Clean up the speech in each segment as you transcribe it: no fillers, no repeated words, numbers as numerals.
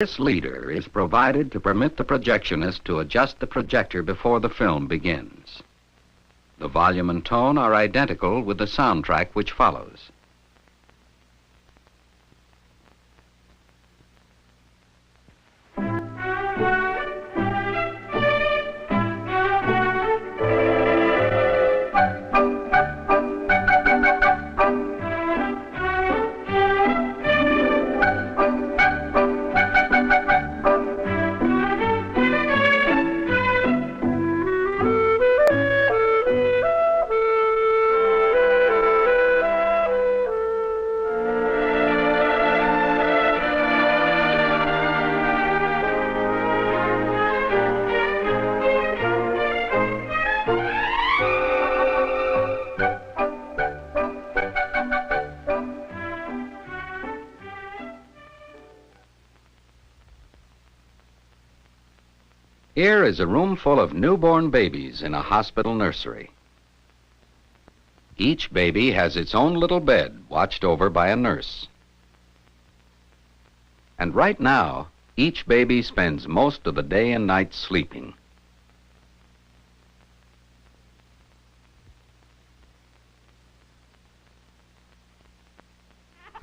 This leader is provided to permit the projectionist to adjust the projector before the film begins. The volume and tone are identical with the soundtrack which follows. Here is a room full of newborn babies in a hospital nursery. Each baby has its own little bed watched over by a nurse. And right now, each baby spends most of the day and night sleeping.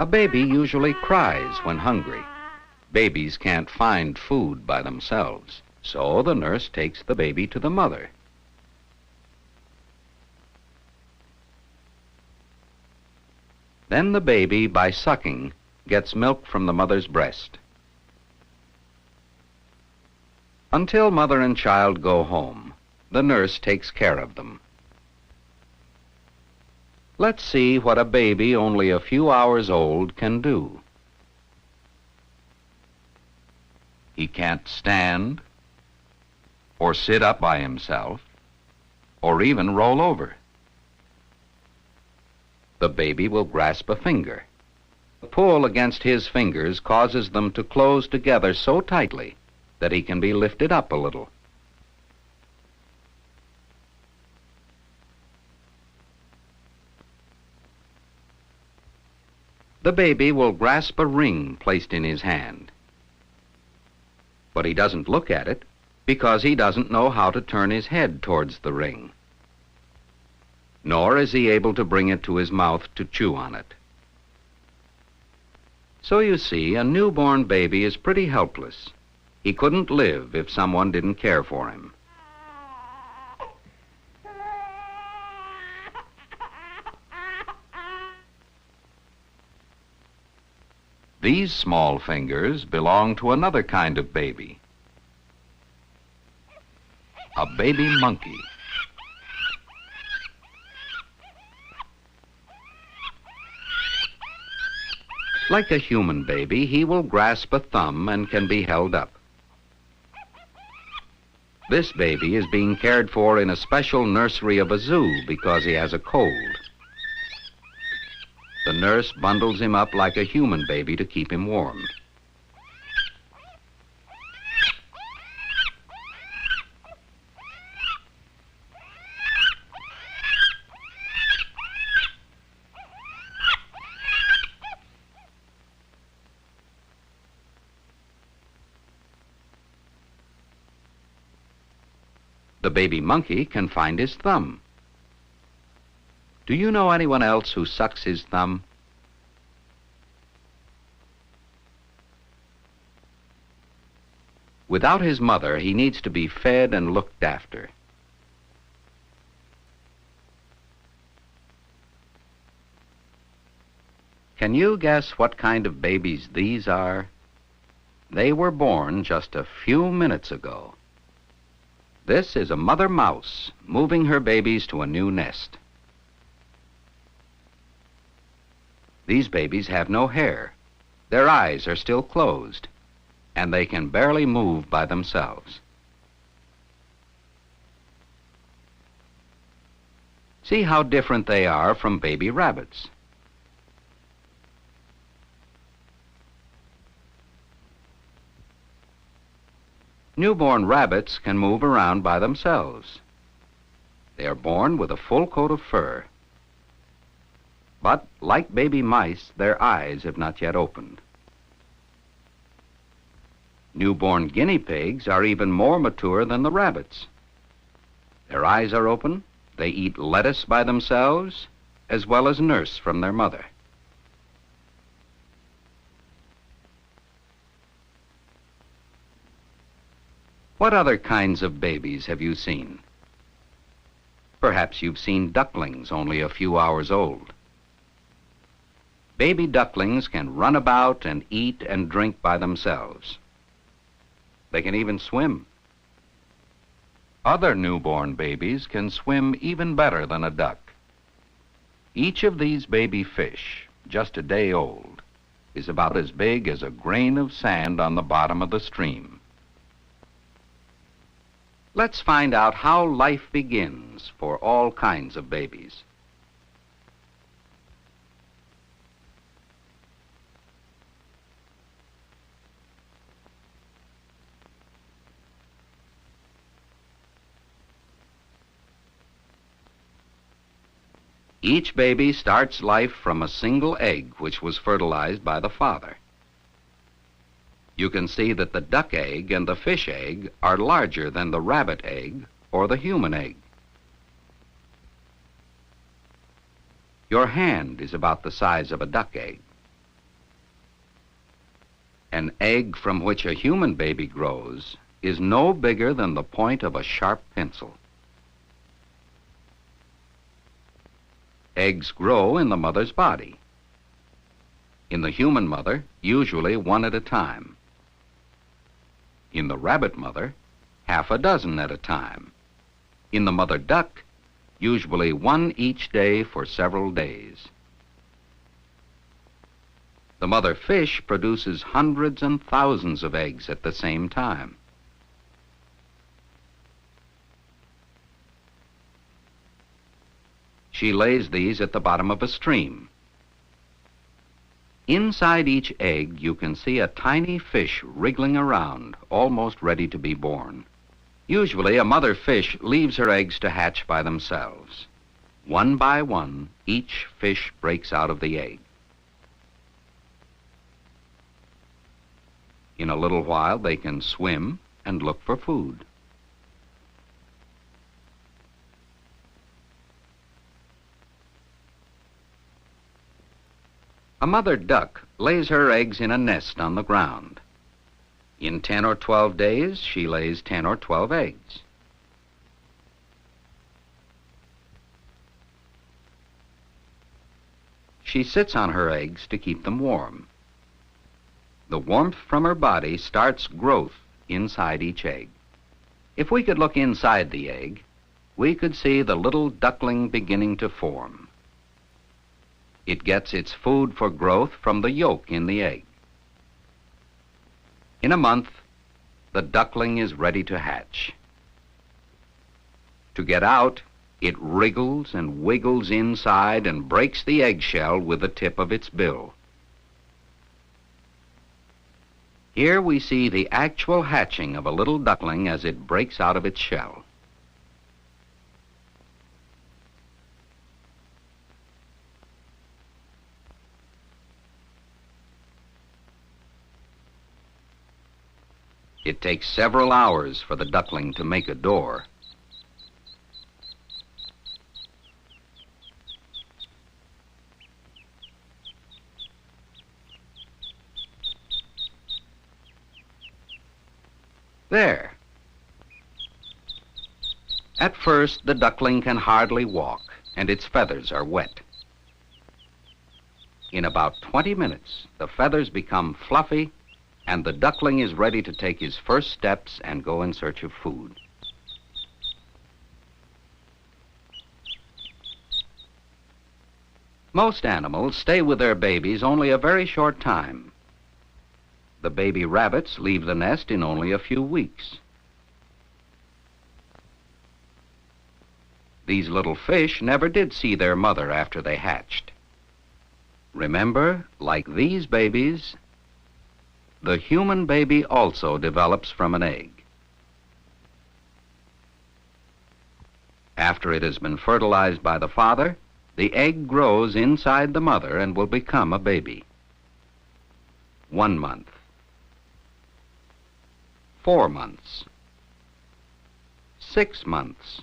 A baby usually cries when hungry. Babies can't find food by themselves. So the nurse takes the baby to the mother. Then the baby, by sucking, gets milk from the mother's breast. Until mother and child go home, the nurse takes care of them. Let's see what a baby only a few hours old can do. He can't stand, or sit up by himself, or even roll over. The baby will grasp a finger. The pull against his fingers causes them to close together so tightly that he can be lifted up a little. The baby will grasp a ring placed in his hand. But he doesn't look at it, because he doesn't know how to turn his head towards the ring. Nor is he able to bring it to his mouth to chew on it. So you see, a newborn baby is pretty helpless. He couldn't live if someone didn't care for him. These small fingers belong to another kind of baby. A baby monkey. Like a human baby, he will grasp a thumb and can be held up. This baby is being cared for in a special nursery of a zoo because he has a cold. The nurse bundles him up like a human baby to keep him warm. The baby monkey can find his thumb. Do you know anyone else who sucks his thumb? Without his mother, he needs to be fed and looked after. Can you guess what kind of babies these are? They were born just a few minutes ago. This is a mother mouse moving her babies to a new nest. These babies have no hair. Their eyes are still closed, and they can barely move by themselves. See how different they are from baby rabbits. Newborn rabbits can move around by themselves. They are born with a full coat of fur. But, like baby mice, their eyes have not yet opened. Newborn guinea pigs are even more mature than the rabbits. Their eyes are open, they eat lettuce by themselves, as well as nurse from their mother. What other kinds of babies have you seen? Perhaps you've seen ducklings only a few hours old. Baby ducklings can run about and eat and drink by themselves. They can even swim. Other newborn babies can swim even better than a duck. Each of these baby fish, just a day old, is about as big as a grain of sand on the bottom of the stream. Let's find out how life begins for all kinds of babies. Each baby starts life from a single egg which was fertilized by the father. You can see that the duck egg and the fish egg are larger than the rabbit egg or the human egg. Your hand is about the size of a duck egg. An egg from which a human baby grows is no bigger than the point of a sharp pencil. Eggs grow in the mother's body. In the human mother, usually one at a time. In the rabbit mother, half a dozen at a time. In the mother duck, usually one each day for several days. The mother fish produces hundreds and thousands of eggs at the same time. She lays these at the bottom of a stream. Inside each egg, you can see a tiny fish wriggling around, almost ready to be born. Usually, a mother fish leaves her eggs to hatch by themselves. One by one, each fish breaks out of the egg. In a little while, they can swim and look for food. A mother duck lays her eggs in a nest on the ground. In 10 or 12 days, she lays 10 or 12 eggs. She sits on her eggs to keep them warm. The warmth from her body starts growth inside each egg. If we could look inside the egg, we could see the little duckling beginning to form. It gets its food for growth from the yolk in the egg. In a month, the duckling is ready to hatch. To get out, it wriggles and wiggles inside and breaks the eggshell with the tip of its bill. Here we see the actual hatching of a little duckling as it breaks out of its shell. It takes several hours for the duckling to make a door. There. At first, the duckling can hardly walk, and its feathers are wet. In about 20 minutes, the feathers become fluffy, and the duckling is ready to take his first steps and go in search of food. Most animals stay with their babies only a very short time. The baby rabbits leave the nest in only a few weeks. These little fish never did see their mother after they hatched. Remember, like these babies, the human baby also develops from an egg. After it has been fertilized by the father, the egg grows inside the mother and will become a baby. 1 month, 4 months. 6 months.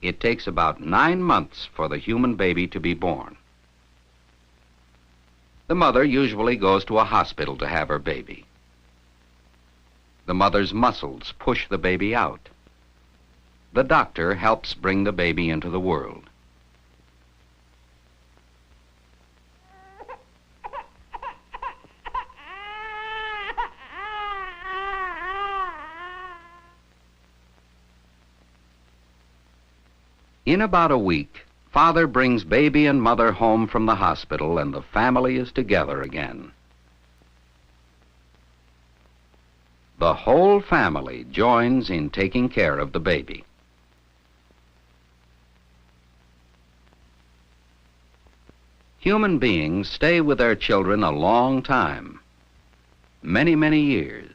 It takes about 9 months for the human baby to be born. The mother usually goes to a hospital to have her baby. The mother's muscles push the baby out. The doctor helps bring the baby into the world. In about a week, father brings baby and mother home from the hospital, and the family is together again. The whole family joins in taking care of the baby. Human beings stay with their children a long time, many, many years.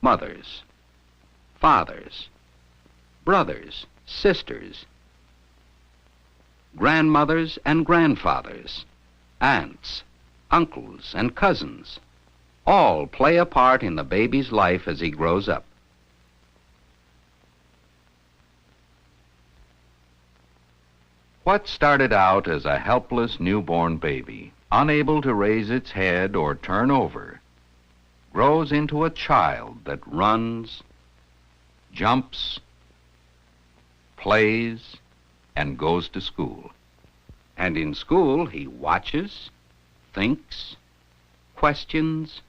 Mothers, fathers, brothers, sisters, grandmothers and grandfathers, aunts, uncles and cousins, all play a part in the baby's life as he grows up. What started out as a helpless newborn baby, unable to raise its head or turn over, grows into a child that runs, jumps, plays, and goes to school. And in school, he watches, thinks, questions,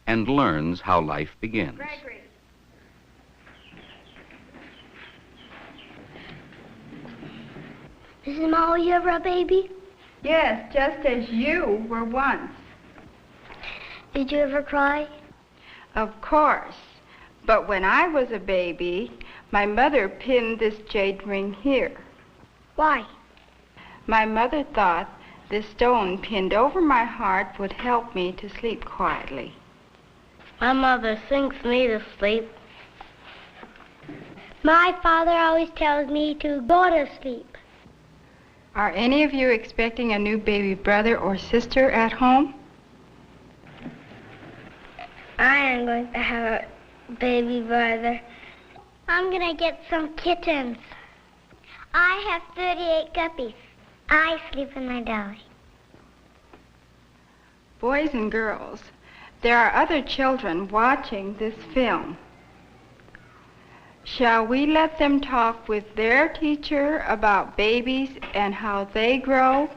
and learns how life begins. Gregory. Is Mama ever a baby? Yes, just as you were once. Did you ever cry? Of course. But when I was a baby, my mother pinned this jade ring here. Why? My mother thought this stone pinned over my heart would help me to sleep quietly. My mother sings me to sleep. My father always tells me to go to sleep. Are any of you expecting a new baby brother or sister at home? I am going to have a baby brother. I'm going to get some kittens. I have 38 guppies. I sleep in my dolly. Boys and girls, there are other children watching this film. Shall we let them talk with their teacher about babies and how they grow?